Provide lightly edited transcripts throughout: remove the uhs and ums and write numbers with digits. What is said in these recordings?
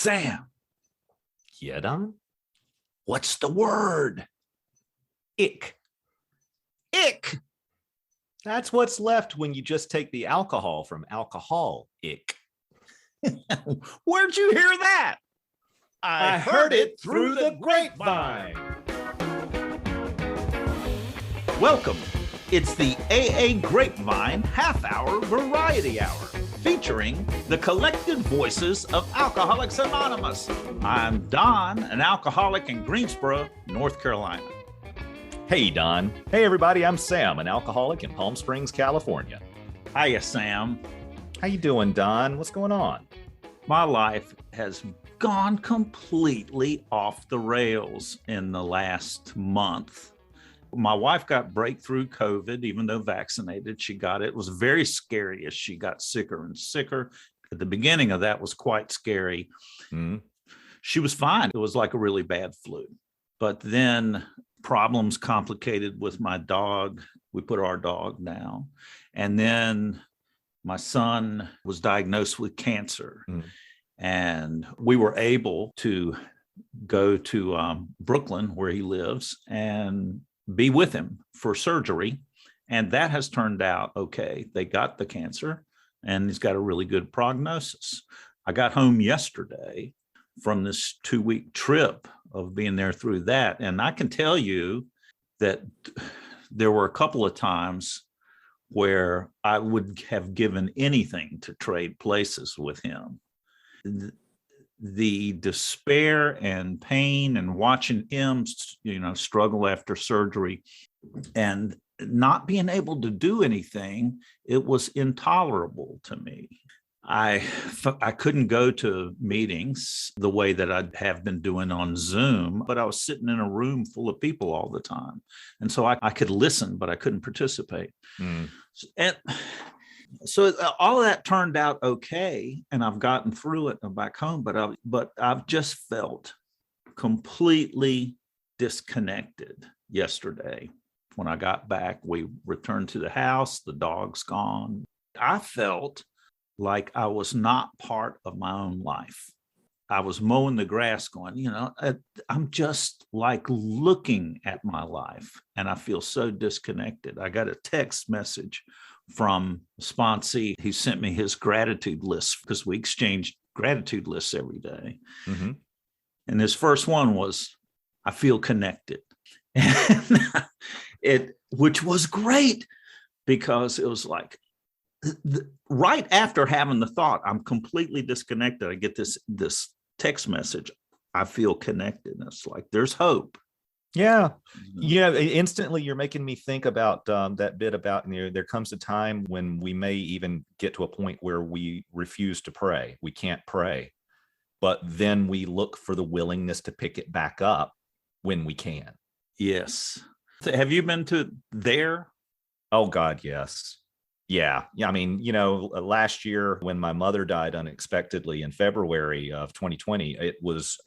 Sam, Yeah, Don? what's the word? Ick. Ick. That's what's left when you just take the alcohol from alcohol. Ick. Where'd you hear that? I heard it through the grapevine. Welcome. It's the AA Grapevine half-hour variety hour, featuring the collected voices of Alcoholics Anonymous. I'm Don, an alcoholic in Greensboro, North Carolina. Hey, Don. Hey, everybody. I'm Sam, an alcoholic in Palm Springs, California. Hiya, Sam. How you doing, Don? What's going on? My life has gone completely off the rails in the last month. My wife got breakthrough COVID, even though vaccinated. She got it. It was very scary as she got sicker and sicker. At the beginning of that was quite scary. She was fine. It was like a really bad flu. But then problems complicated with my dog. We put our dog down. And then my son was diagnosed with cancer. And we were able to go to Brooklyn, where he lives, and be with him for surgery. And that has turned out okay. They got the cancer and he's got a really good prognosis. I got home yesterday from this 2-week trip of being there through that. And I can tell you that there were a couple of times where I would have given anything to trade places with him. The despair and pain and watching him, struggle after surgery and not being able to do anything, it was intolerable to me. I couldn't go to meetings the way that I have been doing on Zoom, but I was sitting in a room full of people all the time. And so I could listen, but I couldn't participate. And so all of that turned out okay, and I've gotten through it. I'm back home, but I've just felt completely disconnected yesterday. When I got back, we returned to the house, the dog's gone. I felt like I was not part of my own life. I was mowing the grass going, I'm just like looking at my life, and I feel so disconnected. I got a text message from a sponsee. He sent me his gratitude list because we exchanged gratitude lists every day. And his first one was, I feel connected. Which was great because it was like, right after having the thought, I'm completely disconnected, I get this text message, I feel connected. And it's like, there's hope. Yeah. Instantly you're making me think about that bit about, there comes a time when we may even get to a point where we refuse to pray. We can't pray, but then we look for the willingness to pick it back up when we can. Yes. Have you been to there? Oh God, yes. Yeah. I mean, last year when my mother died unexpectedly in February of 2020, it was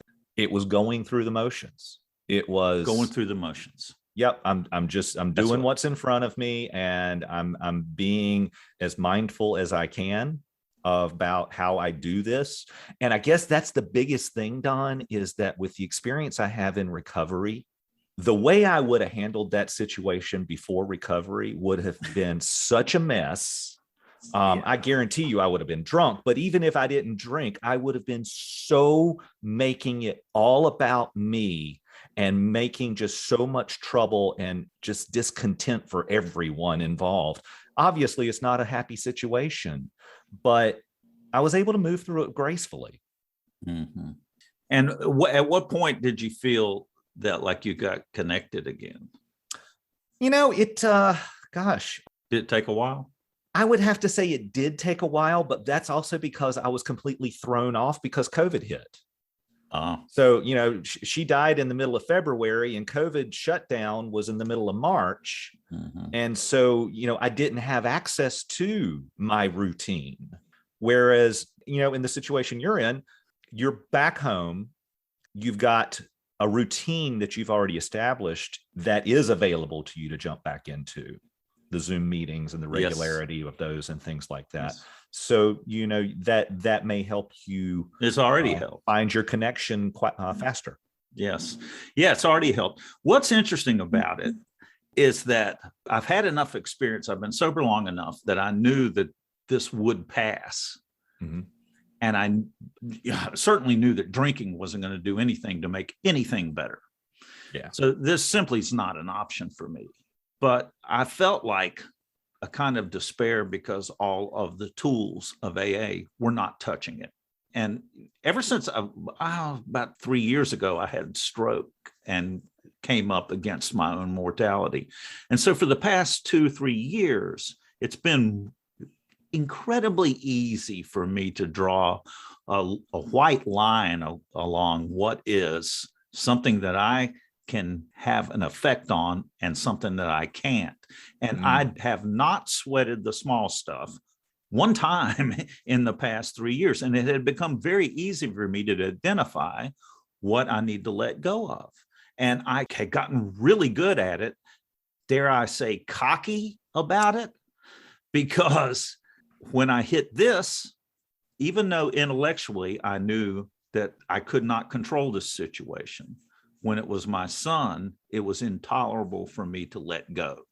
going through the motions. It was going through the motions. Yep. I'm doing what's in front of me, and I'm being as mindful as I can about how I do this. And I guess that's the biggest thing, Don, is that with the experience I have in recovery, the way I would have handled that situation before recovery would have been such a mess. I guarantee you I would have been drunk, but even if I didn't drink, I would have been so making it all about me and making just so much trouble and just discontent for everyone involved. Obviously, it's not a happy situation, but I was able to move through it gracefully. And at what point did you feel that like you got connected again? Gosh. Did it take a while? I would have to say it did take a while, but that's also because I was completely thrown off because COVID hit. So, she died in the middle of February and COVID shutdown was in the middle of March. And so, I didn't have access to my routine. Whereas, in the situation you're in, you're back home, you've got a routine that you've already established that is available to you to jump back into. the Zoom meetings and the Yes. regularity of those and things like that. Yes. So, that may help you It's already helped. find your connection quite faster. Yes. Yeah, it's already helped. What's interesting about it is that I've had enough experience. I've been sober long enough that I knew that this would pass. Mm-hmm. And I certainly knew that drinking wasn't going to do anything to make anything better. Yeah. So this simply is not an option for me. But I felt like a kind of despair because all of the tools of AA were not touching it. And ever since about 3 years ago, I had stroke and came up against my own mortality. And so for the past 2-3 years, it's been incredibly easy for me to draw a white line along what is something that I can have an effect on and something that I can't. And I have not sweated the small stuff one time in the past 3 years. And it had become very easy for me to identify what I need to let go of. And I had gotten really good at it, dare I say, cocky about it, because when I hit this, even though intellectually I knew that I could not control this situation, when it was my son, it was intolerable for me to let go.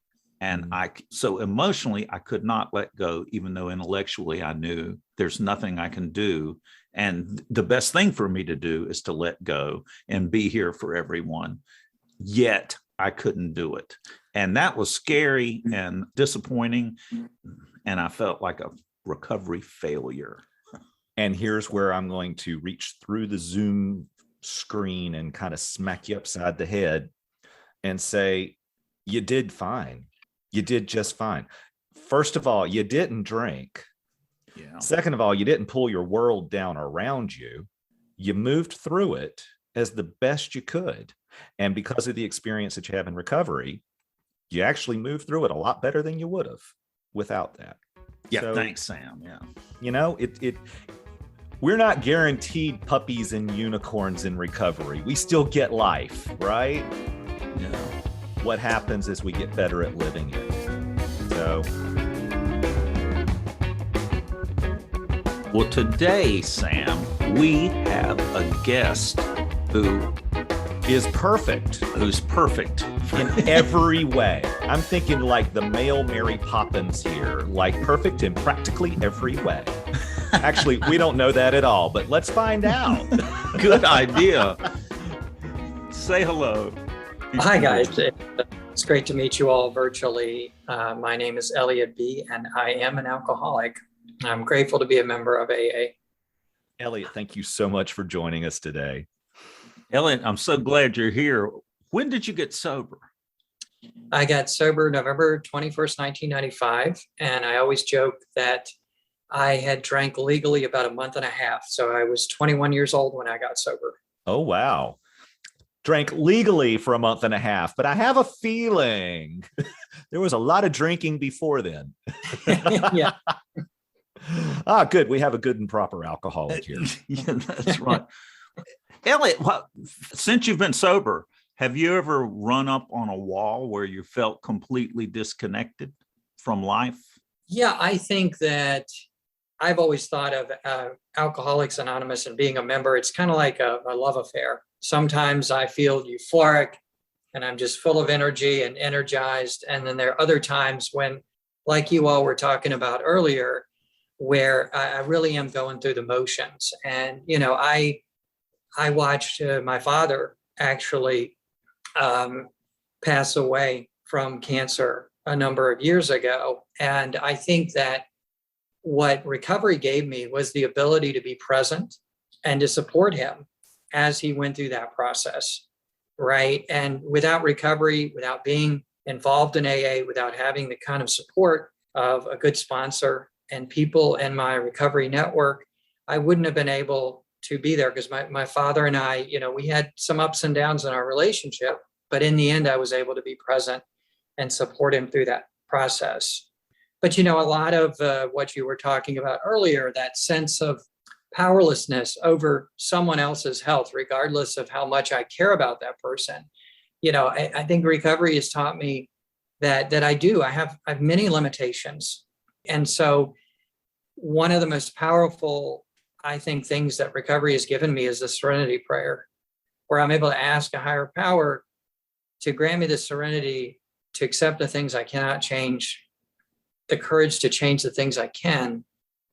And so emotionally, I could not let go, even though intellectually I knew there's nothing I can do. And the best thing for me to do is to let go and be here for everyone. Yet I couldn't do it. And that was scary and disappointing. And I felt like a recovery failure. And here's where I'm going to reach through the Zoom screen and kind of smack you upside the head and say, you did fine. You did just fine. First of all, you didn't drink. Yeah. Second of all, you didn't pull your world down around you. You moved through it as the best you could. And because of the experience that you have in recovery, you actually moved through it a lot better than you would have without that. Yeah. So, thanks, Sam. Yeah. We're not guaranteed puppies and unicorns in recovery. We still get life, right? Yeah. What happens is we get better at living it. So, well, today, Sam, we have a guest who is perfect. Who's perfect in every way. I'm thinking like the male Mary Poppins here, like perfect in practically every way. Actually, we don't know that at all, but let's find out. Good idea. Say hello. Hi, guys. It's great to meet you all virtually. My name is Elliott B, and I am an alcoholic. I'm grateful to be a member of AA. Elliott, thank you so much for joining us today. Elliott, I'm so glad you're here. When did you get sober? I got sober November 21st, 1995, and I always joke that I had drank legally about a month and a half. So I was 21 years old when I got sober. Oh, wow. Drank legally for a month and a half, but I have a feeling there was a lot of drinking before then. Yeah. Good. We have a good and proper alcoholic here. Yeah, that's right. Elliott, since you've been sober, have you ever run up on a wall where you felt completely disconnected from life? Yeah, I think that I've always thought of Alcoholics Anonymous and being a member, it's kind of like a love affair. Sometimes I feel euphoric and I'm just full of energy and energized. And then there are other times when, like you all were talking about earlier, where I really am going through the motions. And, I watched my father actually pass away from cancer a number of years ago. And I think that what recovery gave me was the ability to be present and to support him as he went through that process, right? And without recovery, without being involved in AA, without having the kind of support of a good sponsor and people in my recovery network, I wouldn't have been able to be there because my father and I, we had some ups and downs in our relationship, but in the end, I was able to be present and support him through that process. But, a lot of what you were talking about earlier, that sense of powerlessness over someone else's health, regardless of how much I care about that person. I think recovery has taught me that I do. I have many limitations. And so one of the most powerful, I think, things that recovery has given me is the serenity prayer, where I'm able to ask a higher power to grant me the serenity to accept the things I cannot change, the courage to change the things I can,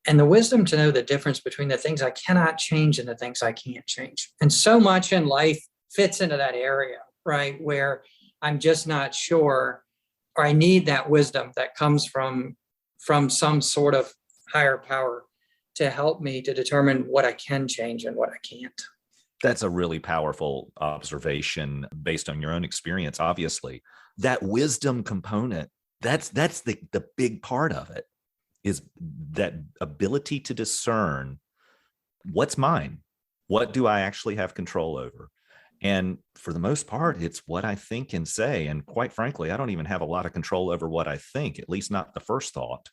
and the wisdom to know the difference between the things I cannot change and the things I can't change. And so much in life fits into that area, right? Where I'm just not sure, or I need that wisdom that comes from some sort of higher power to help me to determine what I can change and what I can't. That's a really powerful observation based on your own experience, obviously. That wisdom component, that's the big part of it, is that ability to discern what's mine, what do I actually have control over. And for the most part, it's what I think and say. And quite frankly, I don't even have a lot of control over what I think, at least not the first thought.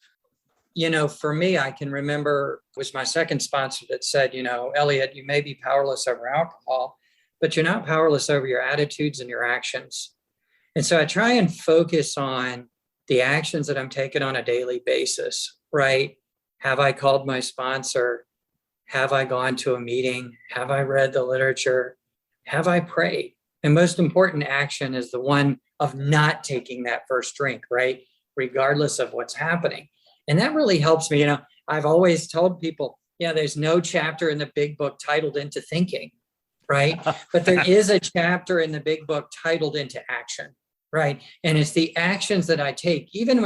For me, I can remember it was my second sponsor that said, Elliott, you may be powerless over alcohol, but you're not powerless over your attitudes and your actions. And so I try and focus on the actions that I'm taking on a daily basis, right? Have I called my sponsor? Have I gone to a meeting? Have I read the literature? Have I prayed? And most important action is the one of not taking that first drink, right? Regardless of what's happening. And that really helps me. I've always told people, there's no chapter in the big book titled Into Thinking, right? But there is a chapter in the big book titled Into Action, right? And it's the actions that I take, even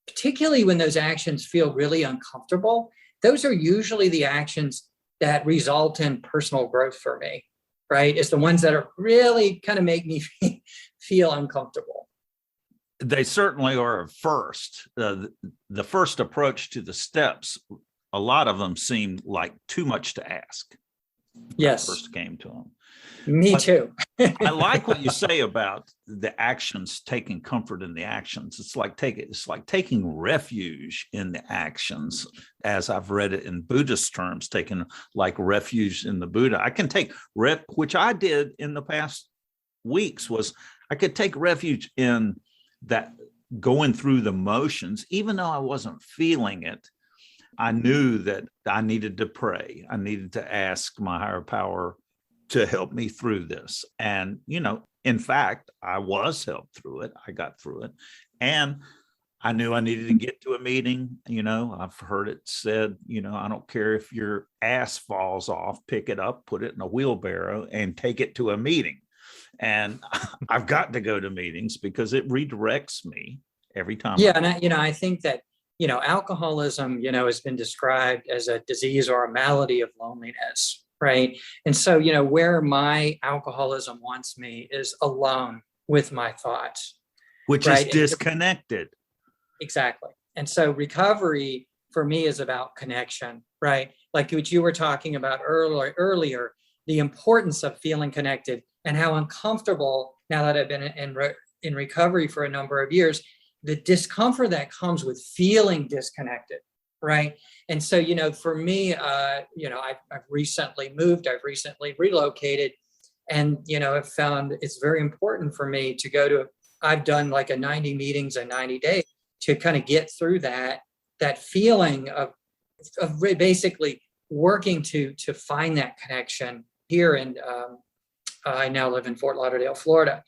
particularly when those actions feel really uncomfortable, those are usually the actions that result in personal growth for me, right? It's the ones that are really kind of make me feel uncomfortable. They certainly are at first. The first approach to the steps, a lot of them seemed like too much to ask. Yes. When I first came to them. Me too. I like what you say about the actions, taking comfort in the actions. It's like taking refuge in the actions, as I've read it in Buddhist terms, taking like refuge in the Buddha. I can take which I did in the past weeks, was I could take refuge in that going through the motions, even though I wasn't feeling it. I knew that I needed to pray. I needed to ask my higher power to help me through this. And, in fact, I was helped through it. I got through it. And I knew I needed to get to a meeting. I've heard it said, I don't care if your ass falls off, pick it up, put it in a wheelbarrow and take it to a meeting. And I've got to go to meetings because it redirects me every time. Yeah. And I think that, alcoholism, has been described as a disease or a malady of loneliness, right? And so, where my alcoholism wants me is alone with my thoughts. Which right? is disconnected. Exactly. And so recovery for me is about connection, right? Like what you were talking about earlier, the importance of feeling connected and how uncomfortable, now that I've been in recovery for a number of years, the discomfort that comes with feeling disconnected, right? And so, for me, I've recently moved, I've recently relocated, and, I've found it's very important for me to I've done like a 90 meetings in 90 days to kind of get through that feeling of basically working to find that connection here. And I now live in Fort Lauderdale, Florida.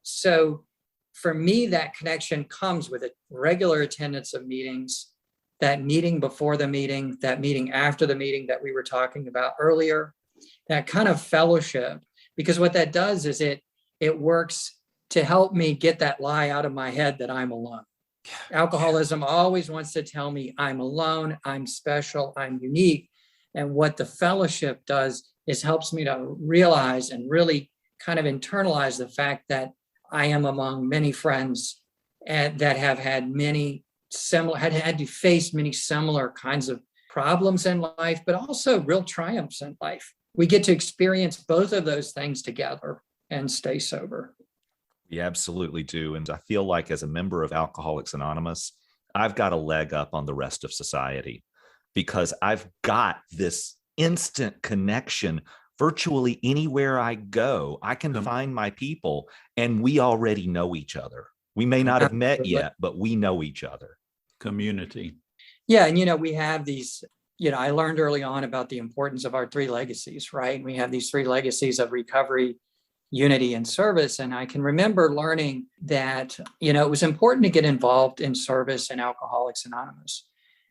So for me, that connection comes with a regular attendance of meetings, that meeting before the meeting, that meeting after the meeting that we were talking about earlier, that kind of fellowship, because what that does is it works to help me get that lie out of my head that I'm alone. Alcoholism always wants to tell me I'm alone, I'm special, I'm unique. And what the fellowship does is helps me to realize and really kind of internalize the fact that I am among many friends that have had had to face many similar kinds of problems in life, but also real triumphs in life. We get to experience both of those things together and stay sober. We absolutely do. And I feel like as a member of Alcoholics Anonymous, I've got a leg up on the rest of society because I've got this instant connection. Virtually anywhere I go, I can find my people and we already know each other. We may not have met Absolutely. yet, but we know each other. Community. Yeah. And, we have these, I learned early on about the importance of our three legacies, right? We have these three legacies of recovery, unity, and service. And I can remember learning that, it was important to get involved in service in Alcoholics Anonymous,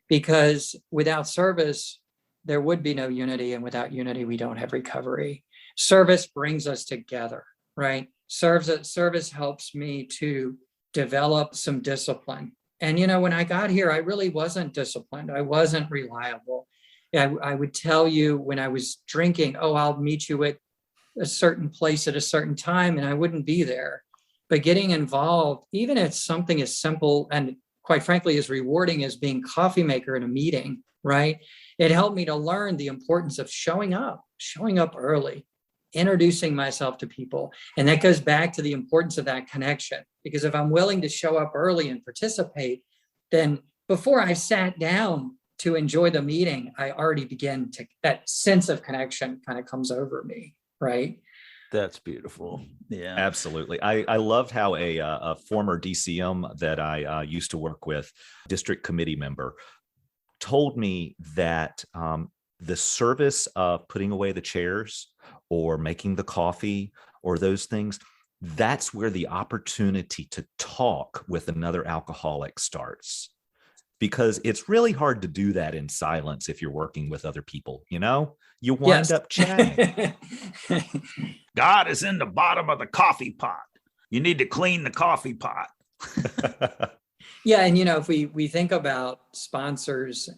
because without service, there would be no unity. And without unity, we don't have recovery. Service brings us together, right? Service helps me to develop some discipline. And, when I got here, I really wasn't disciplined. I wasn't reliable. I would tell you when I was drinking, oh, I'll meet you at a certain place at a certain time, and I wouldn't be there. But getting involved, even if something as simple and quite frankly, as rewarding as being coffee maker in a meeting, right? It helped me to learn the importance of showing up early, introducing myself to people. And that goes back to the importance of that connection. Because if I'm willing to show up early and participate, then before I sat down to enjoy the meeting, I already begin to, that sense of connection kind of comes over me, right? That's beautiful. Yeah, absolutely. I loved how a former DCM that I used to work with, district committee member, told me that the service of putting away the chairs or making the coffee or those things, that's where the opportunity to talk with another alcoholic starts. Because it's really hard to do that in silence if you're working with other people, you wind up chatting. God is in the bottom of the coffee pot. You need to clean the coffee pot. Yeah. And, if we think about sponsors,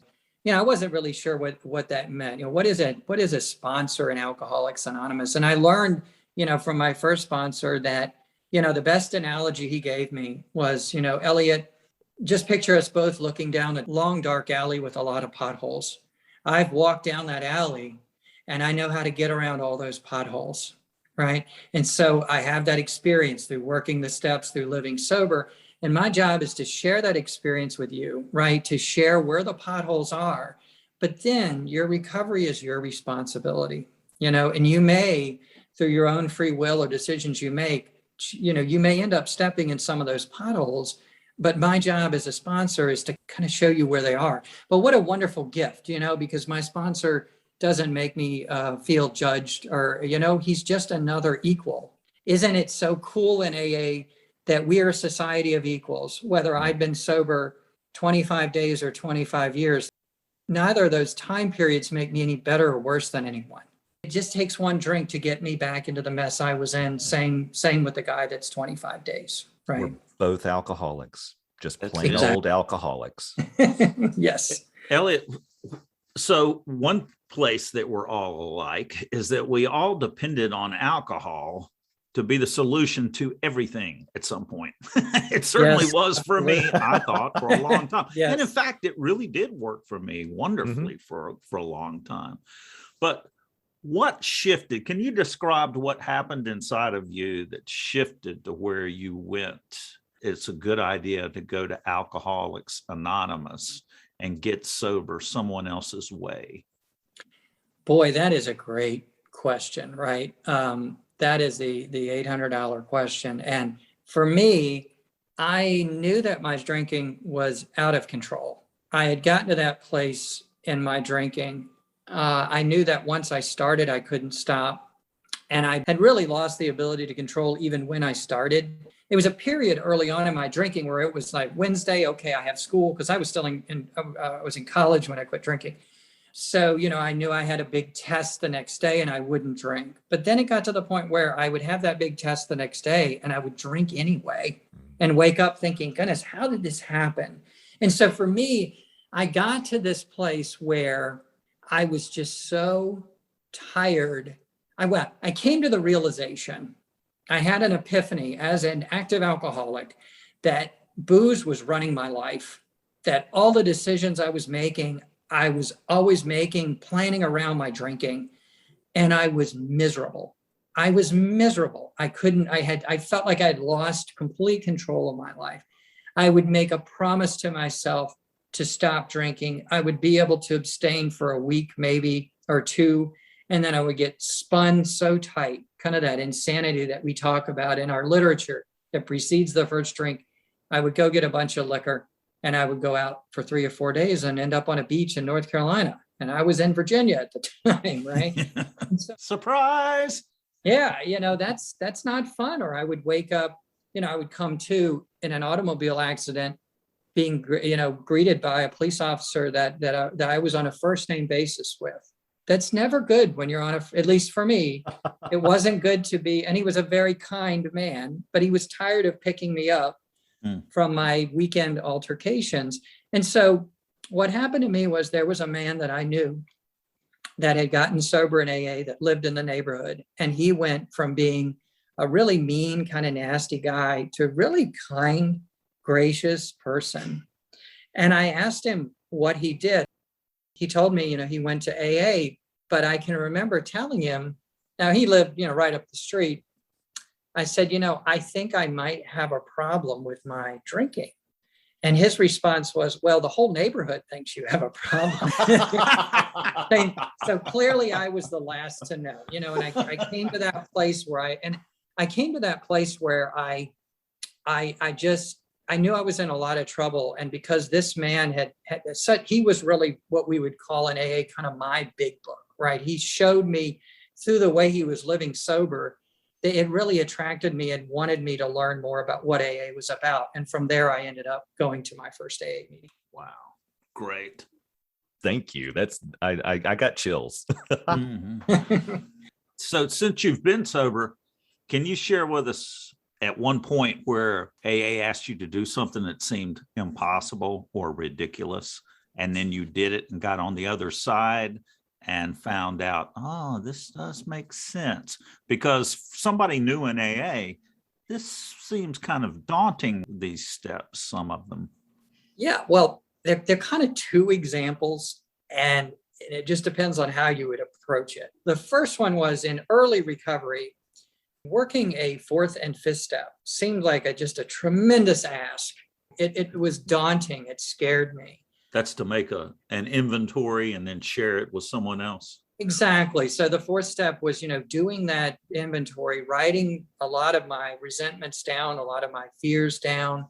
I wasn't really sure what that meant. What is a sponsor in Alcoholics Anonymous? And I learned, from my first sponsor that, the best analogy he gave me was, Elliott, just picture us both looking down a long, dark alley with a lot of potholes. I've walked down that alley and I know how to get around all those potholes, right? And so I have that experience through working the steps, through living sober. And my job is to share that experience with you, right? To share where the potholes are. But then your recovery is your responsibility, and you may, through your own free will or decisions you make, you may end up stepping in some of those potholes. But my job as a sponsor is to kind of show you where they are. But what a wonderful gift, because my sponsor doesn't make me feel judged or, he's just another equal. Isn't it so cool in AA that we are a society of equals? Whether I've been sober 25 days or 25 years, neither of those time periods make me any better or worse than anyone. It just takes one drink to get me back into the mess I was in. Same with the guy that's 25 days, right? We're both alcoholics, just plain old alcoholics. Yes. Elliott, so one place that we're all alike is that we all depended on alcohol to be the solution to everything at some point. It certainly was for me, I thought, for a long time. Yes. And in fact, it really did work for me wonderfully for a long time. But what shifted? Can you describe what happened inside of you that shifted to where you went? It's a good idea to go to Alcoholics Anonymous and get sober someone else's way. Boy, that is a great question, right? That is the $800 question. And for me, I knew that my drinking was out of control. I had gotten to that place in my drinking. I knew that once I started, I couldn't stop. And I had really lost the ability to control even when I started. It was a period early on in my drinking where it was like Wednesday, okay, I have school, because I was still I was in college when I quit drinking. So, I knew I had a big test the next day and I wouldn't drink. But then it got to the point where I would have that big test the next day and I would drink anyway and wake up thinking, goodness, how did this happen? And so for me, I got to this place where I was just so tired. I came to the realization, I had an epiphany as an active alcoholic that booze was running my life, that all the decisions I was making, I was always planning around my drinking, and I was miserable. I felt like I had lost complete control of my life. I would make a promise to myself to stop drinking. I would be able to abstain for a week, maybe, or two, and then I would get spun so tight, kind of that insanity that we talk about in our literature that precedes the first drink I would go get a bunch of liquor and I would go out for 3 or 4 days and end up on a beach in North Carolina. And I was in Virginia at the time, right? So, Surprise. yeah, that's not fun. Or I would wake up, I would come to in an automobile accident being, greeted by a police officer that I was on a first name basis with. That's never good when you're at least for me, it wasn't good to be. And he was a very kind man, but he was tired of picking me up from my weekend altercations. And so what happened to me was there was a man that I knew that had gotten sober in AA that lived in the neighborhood. And he went from being a really mean, kind of nasty guy to a really kind, gracious person. And I asked him what he did. He told me, he went to AA, but I can remember telling him, now he lived, right up the street. I said, I think I might have a problem with my drinking. And his response was, well, the whole neighborhood thinks you have a problem. So clearly I was the last to know, and I came to that place where I knew I was in a lot of trouble. And because this man he was really what we would call in AA kind of my big book, right? He showed me through the way he was living sober, that it really attracted me and wanted me to learn more about what AA was about. And from there, I ended up going to my first AA meeting. Wow. Great. Thank you. I got chills. So since you've been sober, can you share with us at one point where AA asked you to do something that seemed impossible or ridiculous, and then you did it and got on the other side and found out, oh, this does make sense? Because somebody new in AA, this seems kind of daunting, these steps, some of them. Yeah, well, they're kind of two examples, and it just depends on how you would approach it. The first one was in early recovery. Working a fourth and fifth step seemed like just a tremendous ask. It was daunting. It scared me. That's to make an inventory and then share it with someone else. Exactly. So the fourth step was, doing that inventory, writing a lot of my resentments down, a lot of my fears down.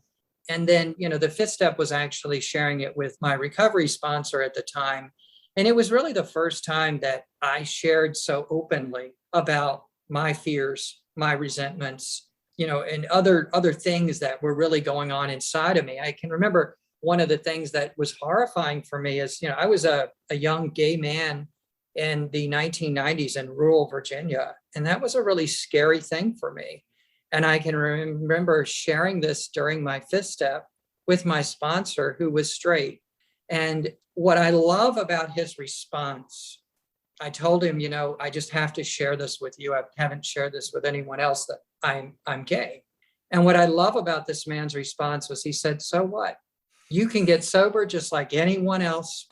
And then, the fifth step was actually sharing it with my recovery sponsor at the time. And it was really the first time that I shared so openly about my fears, my resentments, and other things that were really going on inside of me. I can remember one of the things that was horrifying for me is, I was a young gay man in the 1990s in rural Virginia. And that was a really scary thing for me. And I can remember sharing this during my fifth step with my sponsor, who was straight. And what I love about his response, I told him, I just have to share this with you. I haven't shared this with anyone else, that I'm gay. And what I love about this man's response was he said, so what? You can get sober just like anyone else.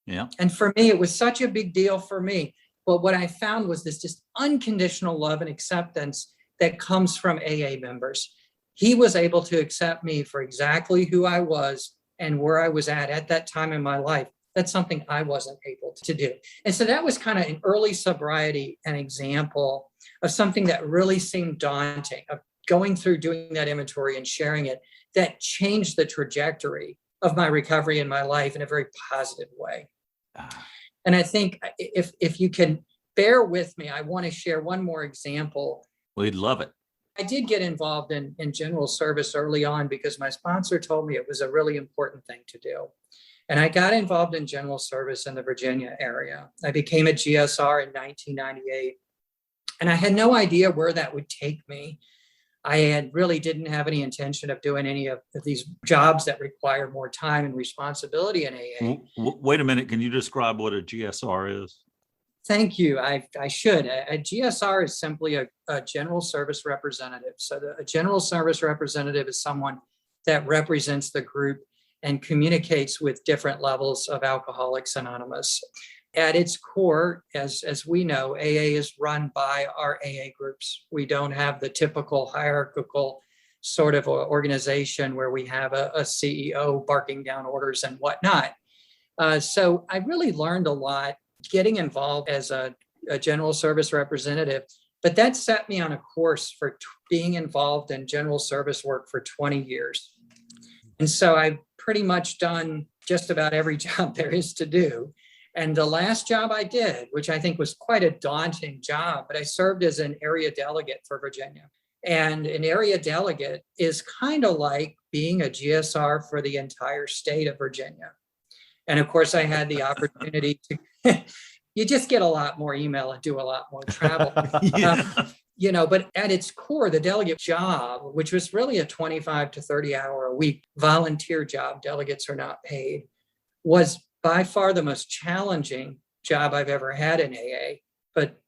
Yeah. And for me, it was such a big deal for me. But what I found was this just unconditional love and acceptance that comes from AA members. He was able to accept me for exactly who I was and where I was at that time in my life. That's something I wasn't able to do. And so that was kind of in early sobriety, an example of something that really seemed daunting, of going through doing that inventory and sharing it, that changed the trajectory of my recovery in my life in a very positive way. And I think if you can bear with me, I want to share one more example. We'd love it. I did get involved in general service early on because my sponsor told me it was a really important thing to do. And I got involved in general service in the Virginia area. I became a GSR in 1998. And I had no idea where that would take me. I really didn't have any intention of doing any of these jobs that require more time and responsibility in AA. Wait a minute. Can you describe what a GSR is? Thank you. I should. A GSR is simply a general service representative. So a general service representative is someone that represents the group and communicates with different levels of Alcoholics Anonymous. At its core, as we know, AA is run by our AA groups. We don't have the typical hierarchical sort of organization where we have a CEO barking down orders and whatnot. So I really learned a lot getting involved as a general service representative, but that set me on a course for being involved in general service work for 20 years. And so I've pretty much done just about every job there is to do. And the last job I did, which I think was quite a daunting job, but I served as an area delegate for Virginia. And an area delegate is kind of like being a GSR for the entire state of Virginia. And of course, I had the opportunity to, you just get a lot more email and do a lot more travel. But at its core, the delegate job, which was really a 25 to 30 hour a week volunteer job, delegates are not paid, was by far the most challenging job I've ever had in AA, but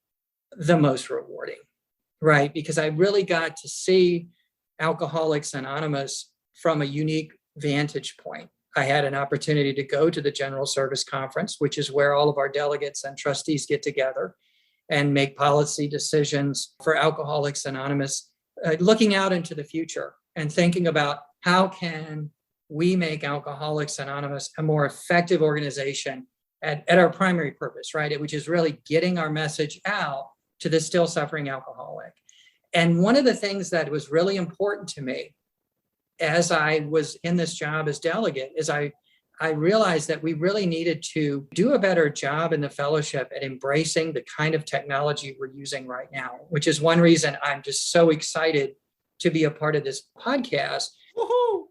the most rewarding, right? Because I really got to see Alcoholics Anonymous from a unique vantage point. I had an opportunity to go to the General Service Conference, which is where all of our delegates and trustees get together and make policy decisions for Alcoholics Anonymous, looking out into the future and thinking about how can we make Alcoholics Anonymous a more effective organization at our primary purpose, right? Which is really getting our message out to the still suffering alcoholic. And one of the things that was really important to me as I was in this job as delegate is I realized that we really needed to do a better job in the fellowship at embracing the kind of technology we're using right now, which is one reason I'm just so excited to be a part of this podcast. Woohoo!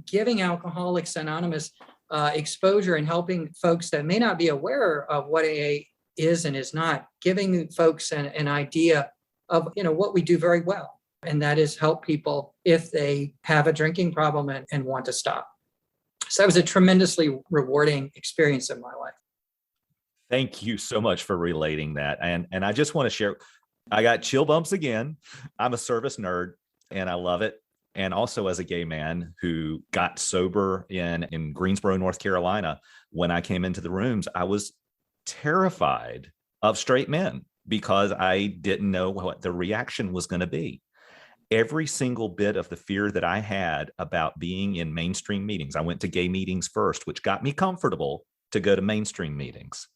Giving Alcoholics Anonymous exposure and helping folks that may not be aware of what AA is and is not, giving folks an idea of what we do very well. And that is help people if they have a drinking problem and want to stop. So that was a tremendously rewarding experience in my life. Thank you so much for relating that. And I just want to share, I got chill bumps again. I'm a service nerd and I love it. And also as a gay man who got sober in Greensboro, North Carolina, when I came into the rooms, I was terrified of straight men because I didn't know what the reaction was going to be. Every single bit of the fear that I had about being in mainstream meetings, I went to gay meetings first, which got me comfortable to go to mainstream meetings.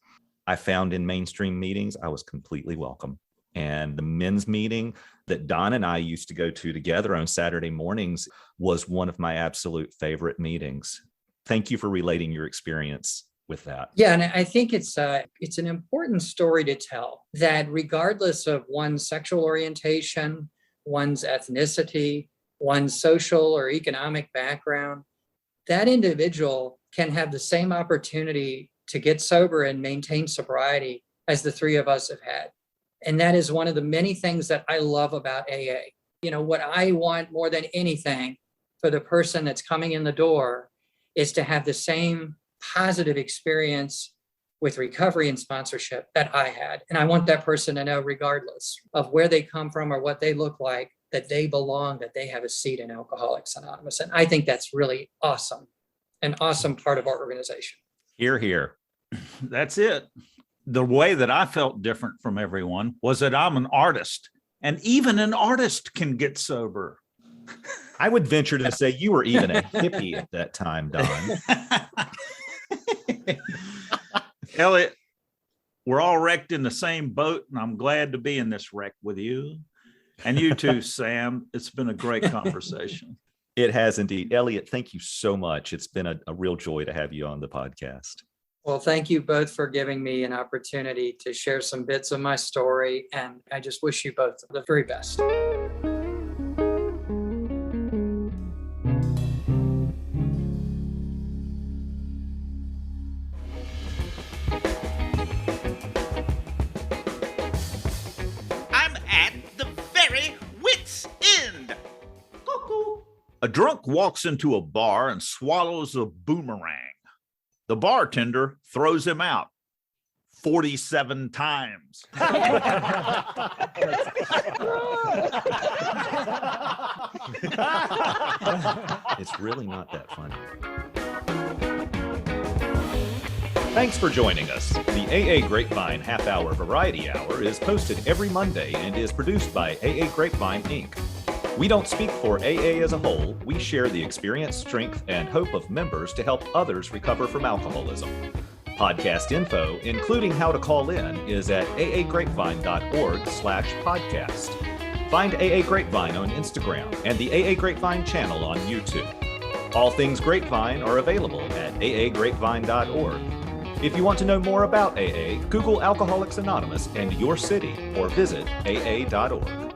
I found in mainstream meetings, I was completely welcome. And the men's meeting that Don and I used to go to together on Saturday mornings was one of my absolute favorite meetings. Thank you for relating your experience with that. Yeah, and I think it's an important story to tell that regardless of one's sexual orientation, one's ethnicity, one's social or economic background, that individual can have the same opportunity to get sober and maintain sobriety as the three of us have had. And that is one of the many things that I love about AA. What I want more than anything for the person that's coming in the door is to have the same positive experience with recovery and sponsorship that I had. And I want that person to know, regardless of where they come from or what they look like, that they belong, that they have a seat in Alcoholics Anonymous. And I think that's really awesome, an awesome part of our organization. Hear, hear. That's it. The way that I felt different from everyone was that I'm an artist, and even an artist can get sober. I would venture to say you were even a hippie at that time, Don. Elliott, we're all wrecked in the same boat, and I'm glad to be in this wreck with you. And you too, Sam. It's been a great conversation. It has indeed. Elliott, thank you so much. It's been a real joy to have you on the podcast. Well, thank you both for giving me an opportunity to share some bits of my story. And I just wish you both the very best. A drunk walks into a bar and swallows a boomerang. The bartender throws him out 47 times. It's really not that funny. Thanks for joining us. The AA Grapevine Half-Hour Variety Hour is posted every Monday and is produced by AA Grapevine, Inc. We don't speak for AA as a whole. We share the experience, strength, and hope of members to help others recover from alcoholism. Podcast info, including how to call in, is at aagrapevine.org/podcast. Find AA Grapevine on Instagram and the AA Grapevine channel on YouTube. All things Grapevine are available at aagrapevine.org. If you want to know more about AA, Google Alcoholics Anonymous and your city or visit aa.org.